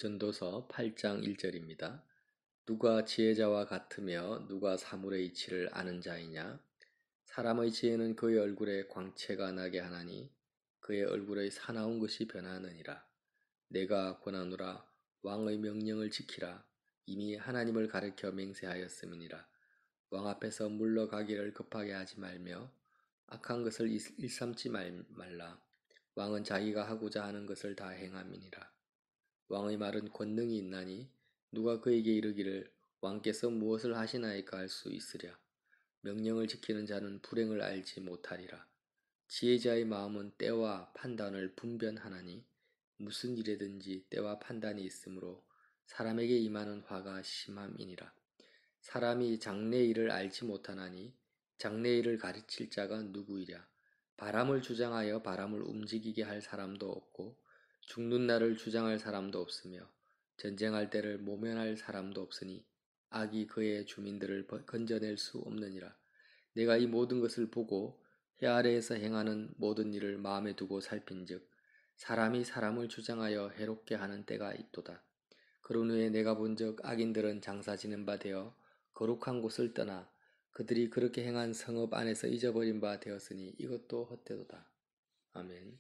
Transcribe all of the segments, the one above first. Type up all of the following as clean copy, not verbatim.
전도서 8장 1절입니다. 누가 지혜자와 같으며 누가 사물의 이치를 아는 자이냐? 사람의 지혜는 그의 얼굴에 광채가 나게 하나니 그의 얼굴의 사나운 것이 변하느니라. 내가 권하노라 왕의 명령을 지키라. 이미 하나님을 가르쳐 맹세하였음이니라. 왕 앞에서 물러가기를 급하게 하지 말며 악한 것을 일삼지 말라. 왕은 자기가 하고자 하는 것을 다 행함이니라. 왕의 말은 권능이 있나니 누가 그에게 이르기를 왕께서 무엇을 하시나이까 할 수 있으랴. 명령을 지키는 자는 불행을 알지 못하리라. 지혜자의 마음은 때와 판단을 분별하나니 무슨 일에든지 때와 판단이 있으므로 사람에게 임하는 화가 심함이니라. 사람이 장래의 일을 알지 못하나니 장래의 일을 가르칠 자가 누구이랴. 바람을 주장하여 바람을 움직이게 할 사람도 없고 죽는 날을 주장할 사람도 없으며 전쟁할 때를 모면할 사람도 없으니 악이 그의 주민들을 건져낼 수 없느니라. 내가 이 모든 것을 보고 해 아래에서 행하는 모든 일을 마음에 두고 살핀즉 사람이 사람을 주장하여 해롭게 하는 때가 있도다. 그런 후에 내가 본즉 악인들은 장사 지는 바 되어 거룩한 곳을 떠나 그들이 그렇게 행한 성읍 안에서 잊어버린 바 되었으니 이것도 헛되도다. 아멘.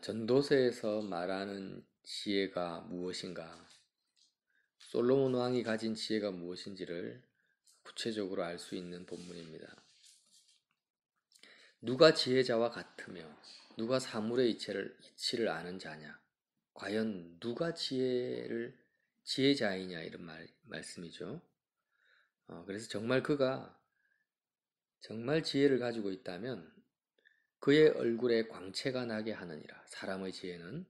전도서에서 말하는 지혜가 무엇인가? 솔로몬 왕이 가진 지혜가 무엇인지를 구체적으로 알 수 있는 본문입니다. 누가 지혜자와 같으며 누가 사물의 이치를 아는 자냐? 과연 누가 지혜자이냐 이런 말씀이죠. 그래서 정말 그가 정말 지혜를 가지고 있다면 그의 얼굴에 광채가 나게 하느니라. 사람의 지혜는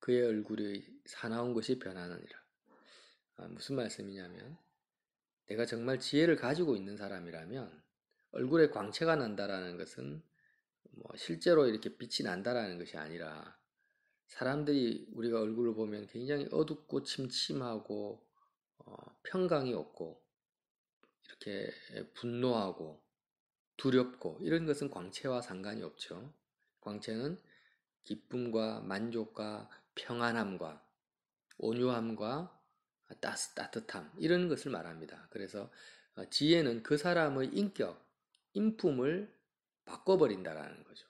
그의 얼굴이 사나운 것이 변하느니라. 무슨 말씀이냐면 내가 정말 지혜를 가지고 있는 사람이라면 얼굴에 광채가 난다라는 것은 실제로 이렇게 빛이 난다라는 것이 아니라 사람들이 우리가 얼굴을 보면 굉장히 어둡고 침침하고 평강이 없고 이렇게 분노하고 두렵고 이런 것은 광채와 상관이 없죠. 광채는 기쁨과 만족과 평안함과 온유함과 따뜻함 이런 것을 말합니다. 그래서 지혜는 그 사람의 인격, 인품을 바꿔버린다라는 거죠.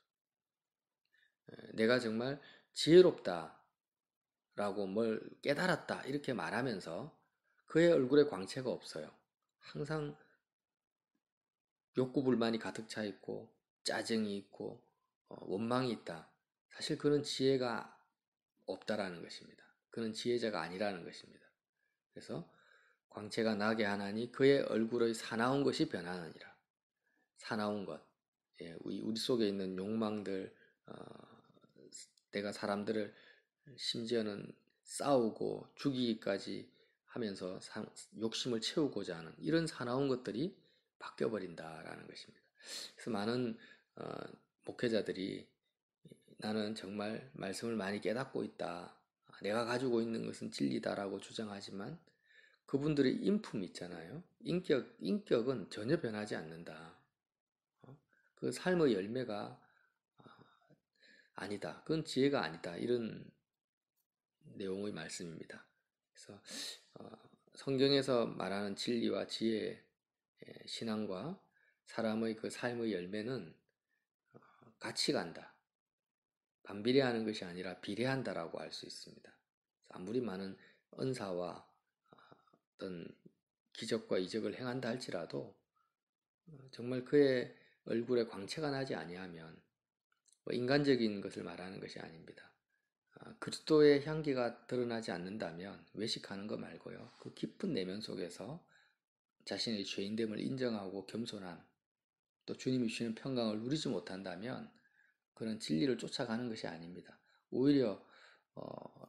내가 정말 지혜롭다 라고 뭘 깨달았다 이렇게 말하면서 그의 얼굴에 광채가 없어요. 항상 욕구불만이 가득 차 있고 짜증이 있고 원망이 있다. 사실 그는 지혜가 없다라는 것입니다. 그는 지혜자가 아니라는 것입니다. 그래서 광채가 나게 하나니 그의 얼굴의 사나운 것이 변하느니라. 사나운 것, 우리 속에 있는 욕망들, 내가 사람들을 심지어는 싸우고 죽이기까지 하면서 욕심을 채우고자 하는 이런 사나운 것들이 바뀌어버린다라는 것입니다. 그래서 많은 목회자들이 나는 정말 말씀을 많이 깨닫고 있다. 내가 가지고 있는 것은 진리다라고 주장하지만 그분들의 인품이 있잖아요. 인격은 전혀 변하지 않는다. 그 삶의 열매가 아니다. 그건 지혜가 아니다. 이런 내용의 말씀입니다. 그래서 성경에서 말하는 진리와 지혜, 신앙과 사람의 그 삶의 열매는 같이 간다. 반비례하는 것이 아니라 비례한다라고 할 수 있습니다. 아무리 많은 은사와 어떤 기적과 이적을 행한다 할지라도 정말 그의 얼굴에 광채가 나지 아니하면 인간적인 것을 말하는 것이 아닙니다. 그리스도의 향기가 드러나지 않는다면 외식하는 거 말고요. 그 깊은 내면 속에서 자신의 죄인됨을 인정하고 겸손함, 또 주님이 주시는 평강을 누리지 못한다면 그는 진리를 쫓아가는 것이 아닙니다. 오히려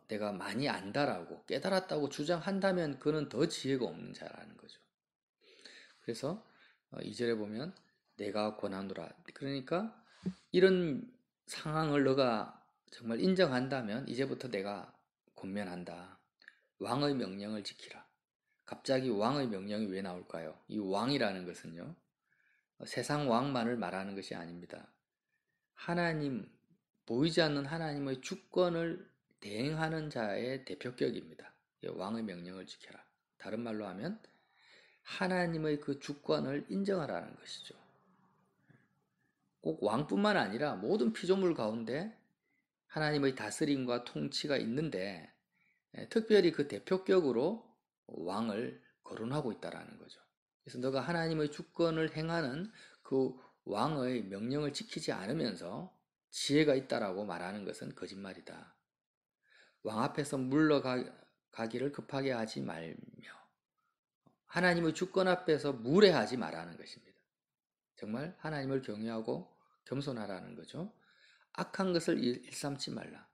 내가 많이 안다라고 깨달았다고 주장한다면 그는 더 지혜가 없는 자라는 거죠. 그래서 2절에 보면 내가 권하노라. 그러니까 이런 상황을 너가 정말 인정한다면 이제부터 내가 권면한다. 왕의 명령을 지키라. 갑자기 왕의 명령이 왜 나올까요? 이 왕이라는 것은요. 세상 왕만을 말하는 것이 아닙니다. 하나님, 보이지 않는 하나님의 주권을 대행하는 자의 대표격입니다. 왕의 명령을 지켜라. 다른 말로 하면 하나님의 그 주권을 인정하라는 것이죠. 꼭 왕뿐만 아니라 모든 피조물 가운데 하나님의 다스림과 통치가 있는데 특별히 그 대표격으로 왕을 거론하고 있다라는 거죠. 그래서 너가 하나님의 주권을 행하는 그 왕의 명령을 지키지 않으면서 지혜가 있다라고 말하는 것은 거짓말이다. 왕 앞에서 물러가기를 급하게 하지 말며 하나님의 주권 앞에서 무례하지 말라는 것입니다. 정말 하나님을 경외하고 겸손하라는 거죠. 악한 것을 일삼지 말라.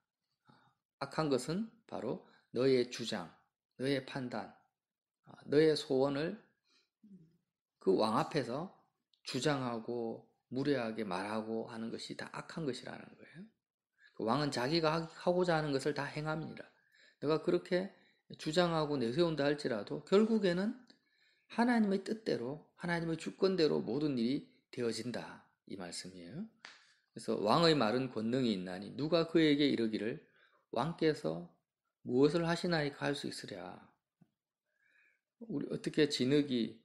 악한 것은 바로 너의 주장, 너의 판단, 너의 소원을 그 왕 앞에서 주장하고 무례하게 말하고 하는 것이 다 악한 것이라는 거예요. 그 왕은 자기가 하고자 하는 것을 다 행합니다. 내가 그렇게 주장하고 내세운다 할지라도 결국에는 하나님의 뜻대로 하나님의 주권대로 모든 일이 되어진다 이 말씀이에요. 그래서 왕의 말은 권능이 있나니 누가 그에게 이르기를 왕께서 무엇을 하시나이까 할 수 있으랴. 우리 어떻게 진흙이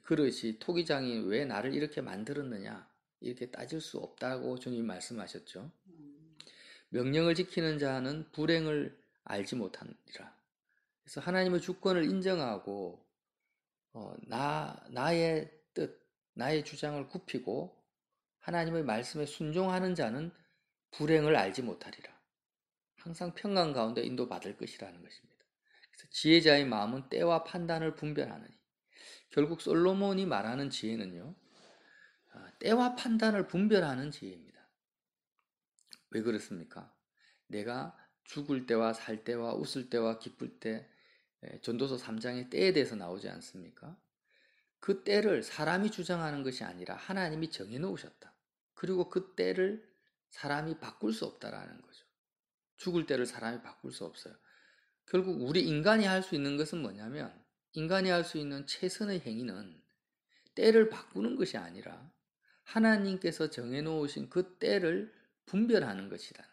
그릇이 토기장이 왜 나를 이렇게 만들었느냐 이렇게 따질 수 없다고 주님 말씀하셨죠. 명령을 지키는 자는 불행을 알지 못하니라. 그래서 하나님의 주권을 인정하고 나의 뜻, 나의 주장을 굽히고 하나님의 말씀에 순종하는 자는 불행을 알지 못하리라. 항상 평강 가운데 인도받을 것이라는 것입니다. 그래서 지혜자의 마음은 때와 판단을 분별하느니 결국 솔로몬이 말하는 지혜는요. 때와 판단을 분별하는 지혜입니다. 왜 그렇습니까? 내가 죽을 때와 살 때와 웃을 때와 기쁠 때 전도서 3장의 때에 대해서 나오지 않습니까? 그 때를 사람이 주장하는 것이 아니라 하나님이 정해놓으셨다. 그리고 그 때를 사람이 바꿀 수 없다라는 거죠. 죽을 때를 사람이 바꿀 수 없어요. 결국 우리 인간이 할 수 있는 것은 뭐냐면 인간이 할 수 있는 최선의 행위는 때를 바꾸는 것이 아니라 하나님께서 정해놓으신 그 때를 분별하는 것이다.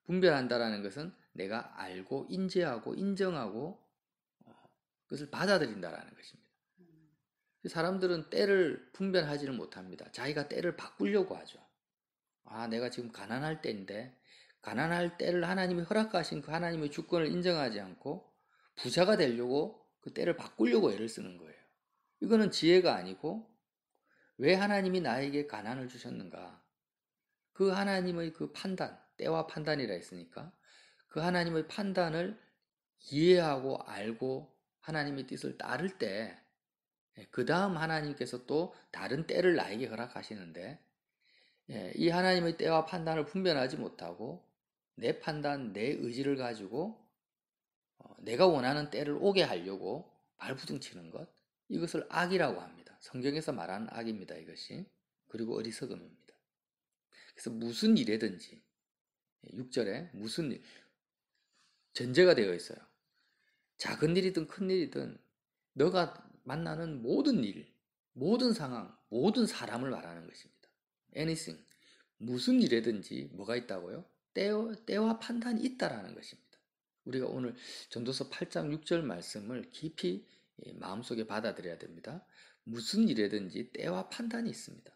분별한다라는 것은 내가 알고 인지하고 인정하고 그것을 받아들인다라는 것입니다. 사람들은 때를 분별하지는 못합니다. 자기가 때를 바꾸려고 하죠. 내가 지금 가난할 때인데 가난할 때를 하나님이 허락하신 그 하나님의 주권을 인정하지 않고 부자가 되려고 그 때를 바꾸려고 애를 쓰는 거예요. 이거는 지혜가 아니고 왜 하나님이 나에게 가난을 주셨는가? 그 하나님의 그 판단, 때와 판단이라 했으니까 그 하나님의 판단을 이해하고 알고 하나님의 뜻을 따를 때 그 다음 하나님께서 또 다른 때를 나에게 허락하시는데 이 하나님의 때와 판단을 분별하지 못하고 내 판단, 내 의지를 가지고 내가 원하는 때를 오게 하려고 발부둥치는 것 이것을 악이라고 합니다. 성경에서 말하는 악입니다. 이것이. 그리고 어리석음입니다. 그래서 무슨 일이든지 6절에 무슨 일 전제가 되어 있어요. 작은 일이든 큰 일이든 너가 만나는 모든 일, 모든 상황, 모든 사람을 말하는 것입니다. anything, 무슨 일이든지 뭐가 있다고요? 때와 판단이 있다라는 것입니다. 우리가 오늘 전도서 8장 6절 말씀을 깊이 마음속에 받아들여야 됩니다. 무슨 일이든지 때와 판단이 있습니다.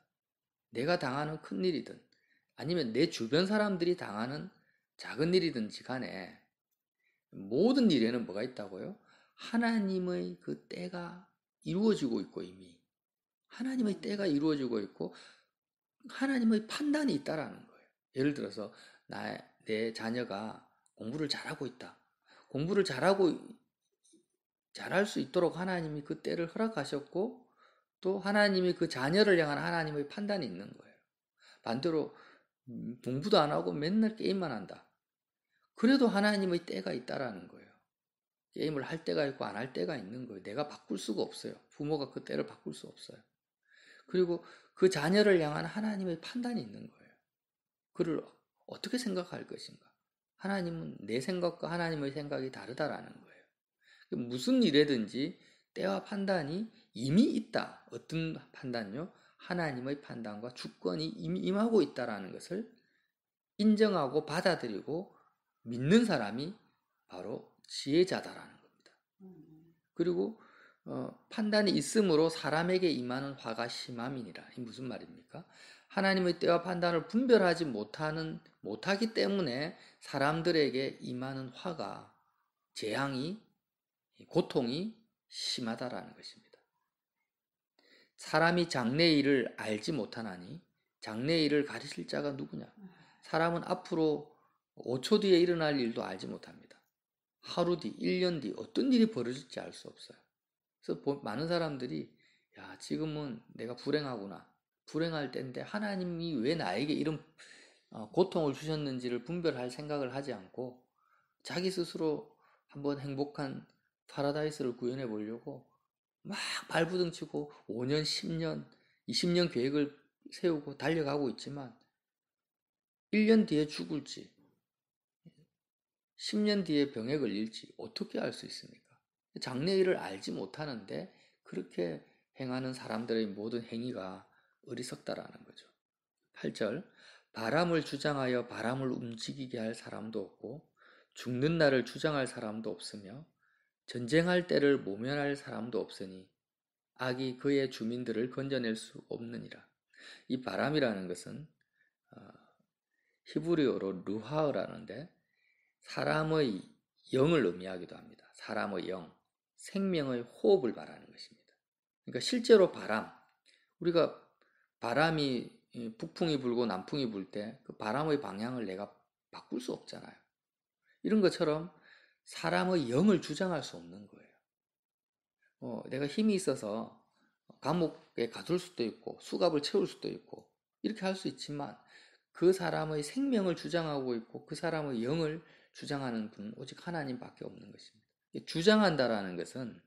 내가 당하는 큰 일이든 아니면 내 주변 사람들이 당하는 작은 일이든지 간에 모든 일에는 뭐가 있다고요? 하나님의 그 때가 이루어지고 있고 이미 하나님의 때가 이루어지고 있고 하나님의 판단이 있다라는 거예요. 예를 들어서 내 자녀가 공부를 잘하고 있다. 공부를 잘할 수 있도록 하나님이 그 때를 허락하셨고 또 하나님이 그 자녀를 향한 하나님의 판단이 있는 거예요. 반대로 공부도 안 하고 맨날 게임만 한다. 그래도 하나님의 때가 있다라는 거예요. 게임을 할 때가 있고 안 할 때가 있는 거예요. 내가 바꿀 수가 없어요. 부모가 그 때를 바꿀 수 없어요. 그리고 그 자녀를 향한 하나님의 판단이 있는 거예요. 그를 어떻게 생각할 것인가? 하나님은 내 생각과 하나님의 생각이 다르다라는 거예요. 무슨 일이든지 때와 판단이 이미 있다. 어떤 판단요? 하나님의 판단과 주권이 이미 임하고 있다라는 것을 인정하고 받아들이고 믿는 사람이 바로 지혜자다라는 겁니다. 그리고 판단이 있으므로 사람에게 임하는 화가 심함이니라. 이 무슨 말입니까? 하나님의 때와 판단을 분별하지 못하기 때문에 사람들에게 임하는 화가, 재앙이, 고통이 심하다라는 것입니다. 사람이 장래의 일을 알지 못하나니 장래의 일을 가르칠 자가 누구냐? 사람은 앞으로 5초 뒤에 일어날 일도 알지 못합니다. 하루 뒤, 1년 뒤 어떤 일이 벌어질지 알 수 없어요. 그래서 많은 사람들이 야, 지금은 내가 불행하구나. 불행할 때인데 하나님이 왜 나에게 이런 고통을 주셨는지를 분별할 생각을 하지 않고 자기 스스로 한번 행복한 파라다이스를 구현해 보려고 막 발부둥 치고 5년, 10년, 20년 계획을 세우고 달려가고 있지만 1년 뒤에 죽을지 10년 뒤에 병에 걸릴지 어떻게 알 수 있습니까? 장래일을 알지 못하는데 그렇게 행하는 사람들의 모든 행위가 어리석다라는 거죠. 8절 바람을 주장하여 바람을 움직이게 할 사람도 없고 죽는 날을 주장할 사람도 없으며 전쟁할 때를 모면할 사람도 없으니 악이 그의 주민들을 건져낼 수 없느니라. 이 바람이라는 것은 히브리어로 루하흐라는데 사람의 영을 의미하기도 합니다. 사람의 영, 생명의 호흡을 말하는 것입니다. 그러니까 실제로 우리가 바람이 북풍이 불고 남풍이 불 때 그 바람의 방향을 내가 바꿀 수 없잖아요. 이런 것처럼 사람의 영을 주장할 수 없는 거예요. 내가 힘이 있어서 감옥에 가둘 수도 있고 수갑을 채울 수도 있고 이렇게 할 수 있지만 그 사람의 생명을 주장하고 있고 그 사람의 영을 주장하는 분은 오직 하나님밖에 없는 것입니다. 주장한다라는 것은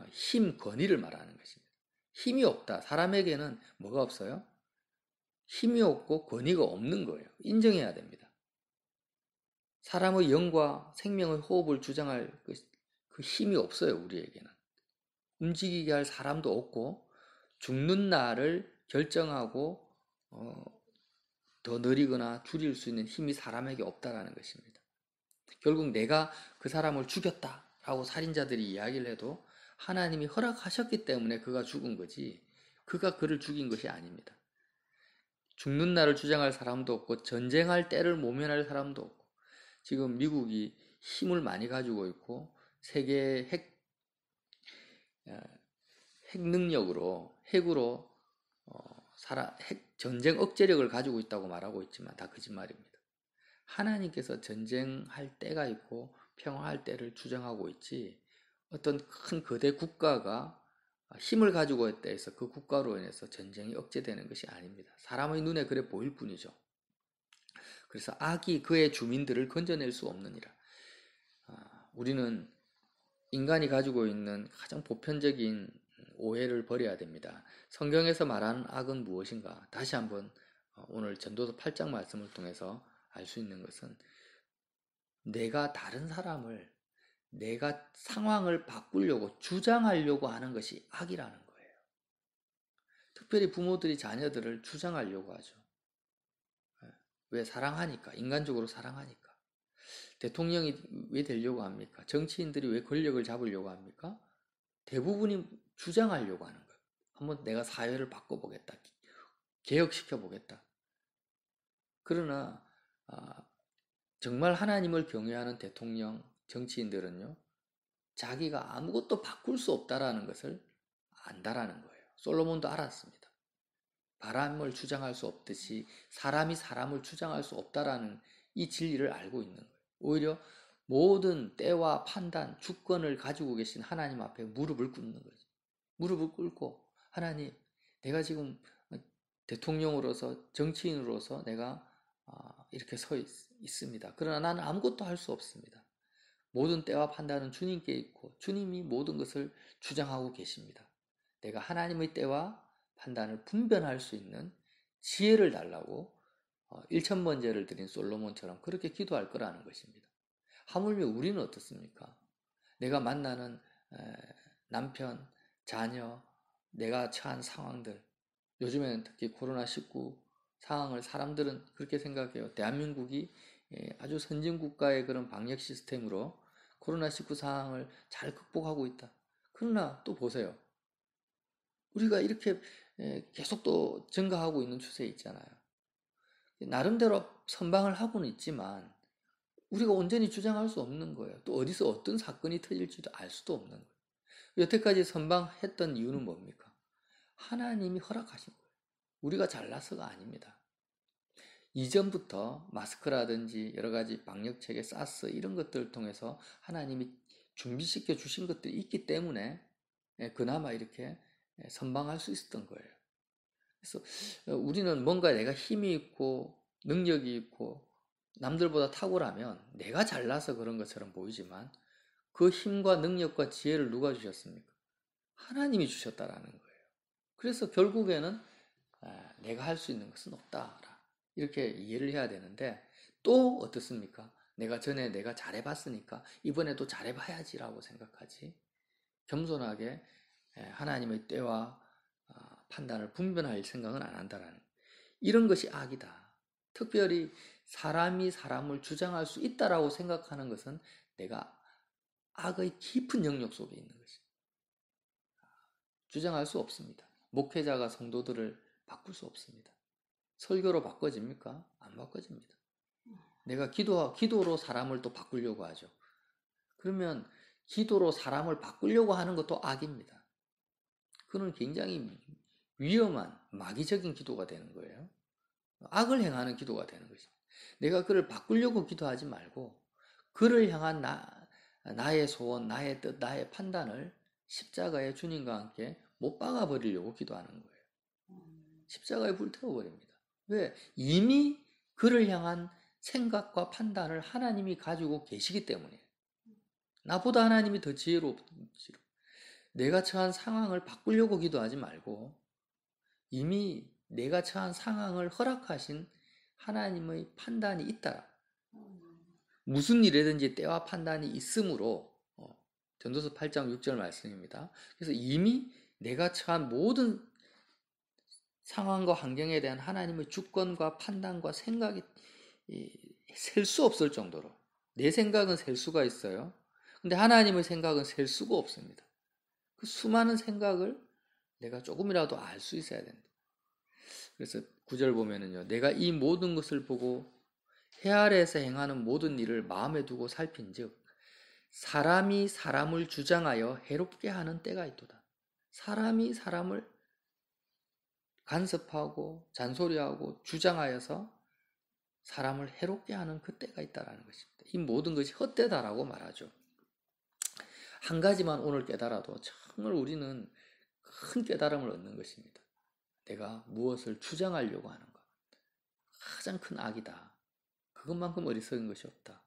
힘, 권위를 말하는 것입니다. 힘이 없다. 사람에게는 뭐가 없어요? 힘이 없고 권위가 없는 거예요. 인정해야 됩니다. 사람의 영과 생명의 호흡을 주장할 그 힘이 없어요. 우리에게는. 움직이게 할 사람도 없고 죽는 날을 결정하고 더 느리거나 줄일 수 있는 힘이 사람에게 없다라는 것입니다. 결국 내가 그 사람을 죽였다라고 살인자들이 이야기를 해도 하나님이 허락하셨기 때문에 그가 죽은 거지 그가 그를 죽인 것이 아닙니다. 죽는 날을 주장할 사람도 없고 전쟁할 때를 모면할 사람도 없고 지금 미국이 힘을 많이 가지고 있고 세계 핵 능력으로 핵으로 전쟁 억제력을 가지고 있다고 말하고 있지만 다 거짓말입니다. 하나님께서 전쟁할 때가 있고 평화할 때를 주장하고 있지 어떤 큰 거대 국가가 힘을 가지고 있다 해서 그 국가로 인해서 전쟁이 억제되는 것이 아닙니다. 사람의 눈에 그래 보일 뿐이죠. 그래서 악이 그의 주민들을 건져낼 수 없느니라. 우리는 인간이 가지고 있는 가장 보편적인 오해를 버려야 됩니다. 성경에서 말하는 악은 무엇인가? 다시 한번 오늘 전도서 8장 말씀을 통해서 알 수 있는 것은 내가 다른 사람을 내가 상황을 바꾸려고 주장하려고 하는 것이 악이라는 거예요. 특별히 부모들이 자녀들을 주장하려고 하죠. 왜? 사랑하니까. 인간적으로 사랑하니까. 대통령이 왜 되려고 합니까? 정치인들이 왜 권력을 잡으려고 합니까? 대부분이 주장하려고 하는 거예요. 한번 내가 사회를 바꿔보겠다. 개혁시켜보겠다. 그러나 정말 하나님을 경외하는 대통령, 정치인들은요. 자기가 아무것도 바꿀 수 없다라는 것을 안다라는 거예요. 솔로몬도 알았습니다. 바람을 주장할 수 없듯이 사람이 사람을 주장할 수 없다라는 이 진리를 알고 있는 거예요. 오히려 모든 때와 판단, 주권을 가지고 계신 하나님 앞에 무릎을 꿇는 거죠. 무릎을 꿇고 하나님, 내가 지금 대통령으로서 정치인으로서 내가 이렇게 서 있습니다. 그러나 나는 아무것도 할 수 없습니다. 모든 때와 판단은 주님께 있고 주님이 모든 것을 주장하고 계십니다. 내가 하나님의 때와 판단을 분별할 수 있는 지혜를 달라고 1,000번제를 드린 솔로몬처럼 그렇게 기도할 거라는 것입니다. 하물며 우리는 어떻습니까? 내가 만나는 남편, 자녀, 내가 처한 상황들, 요즘에는 특히 코로나19 상황을 사람들은 그렇게 생각해요. 대한민국이 아주 선진국가의 그런 방역 시스템으로 코로나19 상황을 잘 극복하고 있다. 그러나 또 보세요. 우리가 이렇게 계속 또 증가하고 있는 추세에 있잖아요. 나름대로 선방을 하고는 있지만 우리가 온전히 주장할 수 없는 거예요. 또 어디서 어떤 사건이 터질지도 알 수도 없는 거예요. 여태까지 선방했던 이유는 뭡니까? 하나님이 허락하신 거예요. 우리가 잘나서가 아닙니다. 이전부터 마스크라든지 여러 가지 방역체계, 사스 이런 것들을 통해서 하나님이 준비시켜 주신 것들이 있기 때문에 그나마 이렇게 선방할 수 있었던 거예요. 그래서 우리는 뭔가 내가 힘이 있고 능력이 있고 남들보다 탁월하면 내가 잘나서 그런 것처럼 보이지만 그 힘과 능력과 지혜를 누가 주셨습니까? 하나님이 주셨다라는 거예요. 그래서 결국에는 내가 할 수 있는 것은 없다. 이렇게 이해를 해야 되는데 또 어떻습니까? 내가 전에 내가 잘해봤으니까 이번에도 잘해봐야지라고 생각하지. 겸손하게 하나님의 때와 판단을 분별할 생각은 안 한다라는 거예요. 이런 것이 악이다. 특별히 사람이 사람을 주장할 수 있다라고 생각하는 것은 내가 악의 깊은 영역 속에 있는 것입니다. 주장할 수 없습니다. 목회자가 성도들을 바꿀 수 없습니다. 설교로 바꿔집니까? 안 바꿔집니다. 내가 기도로 사람을 또 바꾸려고 하죠. 그러면 기도로 사람을 바꾸려고 하는 것도 악입니다. 그건 굉장히 위험한 마귀적인 기도가 되는 거예요. 악을 행하는 기도가 되는 것입니다. 내가 그를 바꾸려고 기도하지 말고 그를 향한 나의 소원, 나의 뜻, 나의 판단을 십자가에 주님과 함께 못 박아 버리려고 기도하는 거예요. 십자가에 불태워 버립니다. 왜? 이미 그를 향한 생각과 판단을 하나님이 가지고 계시기 때문이에요. 나보다 하나님이 더 지혜롭지로. 내가 처한 상황을 바꾸려고 기도하지 말고 이미 내가 처한 상황을 허락하신 하나님의 판단이 있다. 무슨 일이든지 때와 판단이 있으므로 전도서 8장 6절 말씀입니다. 그래서 이미 내가 처한 모든 상황과 환경에 대한 하나님의 주권과 판단과 생각이 셀 수 없을 정도로 내 생각은 셀 수가 있어요. 근데 하나님의 생각은 셀 수가 없습니다. 그 수많은 생각을 내가 조금이라도 알 수 있어야 된다. 그래서 9절 보면은요. 내가 이 모든 것을 보고 해 아래에서 행하는 모든 일을 마음에 두고 살핀즉 사람이 사람을 주장하여 해롭게 하는 때가 있도다. 사람이 사람을 간섭하고 잔소리하고 주장하여서 사람을 해롭게 하는 그 때가 있다는 것입니다. 이 모든 것이 헛되다라고 말하죠. 한 가지만 오늘 깨달아도 정말 우리는 큰 깨달음을 얻는 것입니다. 내가 무엇을 주장하려고 하는 것. 가장 큰 악이다. 그것만큼 어리석은 것이 없다.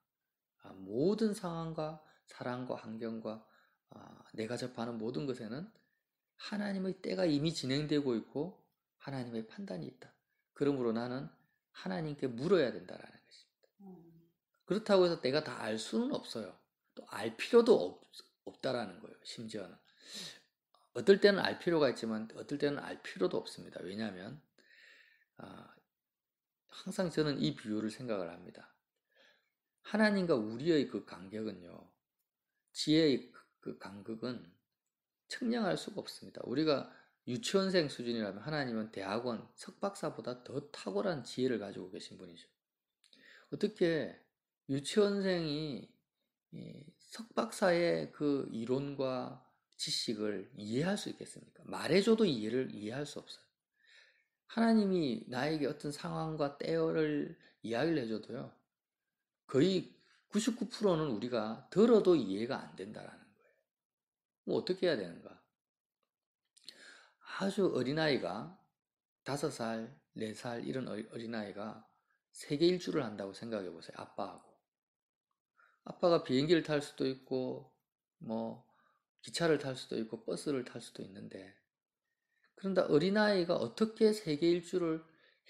모든 상황과 사랑과 환경과 내가 접하는 모든 것에는 하나님의 때가 이미 진행되고 있고 하나님의 판단이 있다. 그러므로 나는 하나님께 물어야 된다는 것입니다. 그렇다고 해서 내가 다 알 수는 없어요. 또 알 필요도 없다라는 거예요. 심지어는. 어떨 때는 알 필요가 있지만 어떨 때는 알 필요도 없습니다. 왜냐하면 항상 저는 이 비유를 생각을 합니다. 하나님과 우리의 그 간격은요. 지혜의 그 간격은 측량할 수가 없습니다. 우리가 유치원생 수준이라면 하나님은 대학원 석박사보다 더 탁월한 지혜를 가지고 계신 분이죠. 어떻게 유치원생이 석박사의 그 이론과 지식을 이해할 수 있겠습니까? 말해줘도 이해할 수 없어요. 하나님이 나에게 어떤 상황과 때를 이야기를 해줘도요. 거의 99%는 우리가 들어도 이해가 안 된다라는 거예요. 뭐 어떻게 해야 되는가? 아주 어린아이가 5살, 4살 이런 어린아이가 세계 일주를 한다고 생각해 보세요. 아빠하고. 아빠가 비행기를 탈 수도 있고 뭐 기차를 탈 수도 있고 버스를 탈 수도 있는데 그런데 어린아이가 어떻게 세계 일주를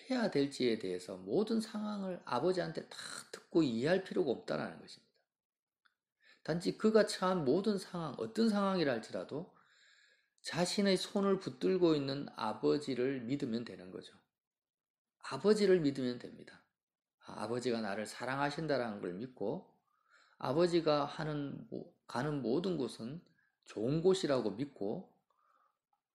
해야 될지에 대해서 모든 상황을 아버지한테 다 듣고 이해할 필요가 없다는 것입니다. 단지 그가 처한 모든 상황, 어떤 상황이라 할지라도 자신의 손을 붙들고 있는 아버지를 믿으면 되는 거죠. 아버지를 믿으면 됩니다. 아버지가 나를 사랑하신다라는 걸 믿고 아버지가 가는 모든 곳은 좋은 곳이라고 믿고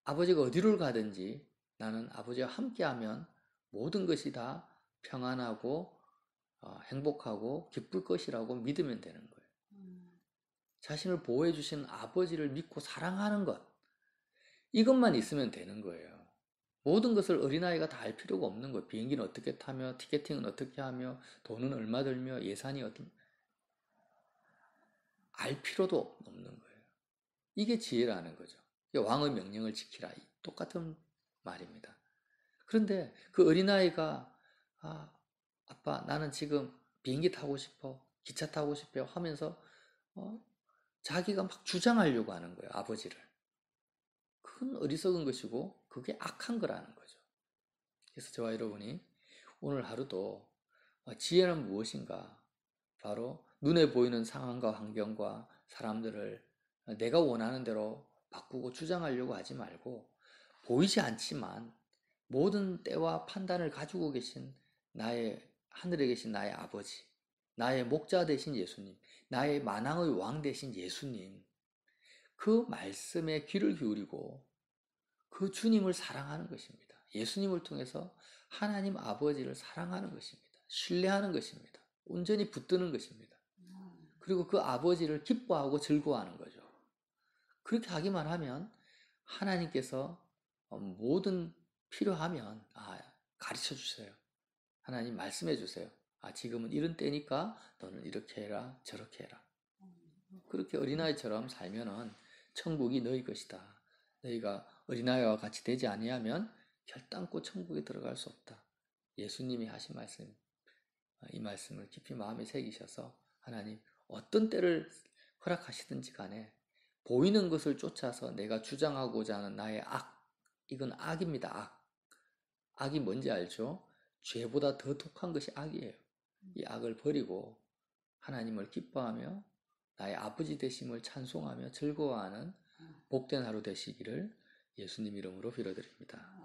아버지가 어디를 가든지 나는 아버지와 함께하면 모든 것이 다 평안하고 행복하고 기쁠 것이라고 믿으면 되는 거예요. 자신을 보호해 주신 아버지를 믿고 사랑하는 것, 이것만 있으면 되는 거예요. 모든 것을 어린아이가 다 알 필요가 없는 거예요. 비행기는 어떻게 타며, 티켓팅은 어떻게 하며, 돈은 얼마 들며, 예산이 알 필요도 없는 거예요. 이게 지혜라는 거죠. 왕의 명령을 지키라. 똑같은 말입니다. 그런데 그 어린아이가 아빠 나는 지금 비행기 타고 싶어, 기차 타고 싶어 하면서 자기가 막 주장하려고 하는 거예요. 아버지를. 그건 어리석은 것이고 그게 악한 거라는 거죠. 그래서 저와 여러분이 오늘 하루도 지혜는 무엇인가? 바로 눈에 보이는 상황과 환경과 사람들을 내가 원하는 대로 바꾸고 주장하려고 하지 말고 보이지 않지만 모든 때와 판단을 가지고 계신 하늘에 계신 나의 아버지, 나의 목자 되신 예수님, 나의 만왕의 왕 되신 예수님, 그 말씀에 귀를 기울이고 그 주님을 사랑하는 것입니다. 예수님을 통해서 하나님 아버지를 사랑하는 것입니다. 신뢰하는 것입니다. 온전히 붙드는 것입니다. 그리고 그 아버지를 기뻐하고 즐거워하는 거죠. 그렇게 하기만 하면 하나님께서 모든 필요하면 가르쳐 주세요. 하나님 말씀해 주세요. 지금은 이런 때니까 너는 이렇게 해라 저렇게 해라. 그렇게 어린아이처럼 살면은 천국이 너희 것이다. 너희가 어린아이와 같이 되지 아니하면 결단코 천국에 들어갈 수 없다. 예수님이 하신 말씀, 이 말씀을 깊이 마음에 새기셔서 하나님 어떤 때를 허락하시든지 간에 보이는 것을 쫓아서 내가 주장하고자 하는 나의 이건 악입니다. 악이 뭔지 알죠? 죄보다 더 독한 것이 악이에요. 이 악을 버리고 하나님을 기뻐하며 나의 아버지 되심을 찬송하며 즐거워하는 복된 하루 되시기를 예수님 이름으로 빌어드립니다.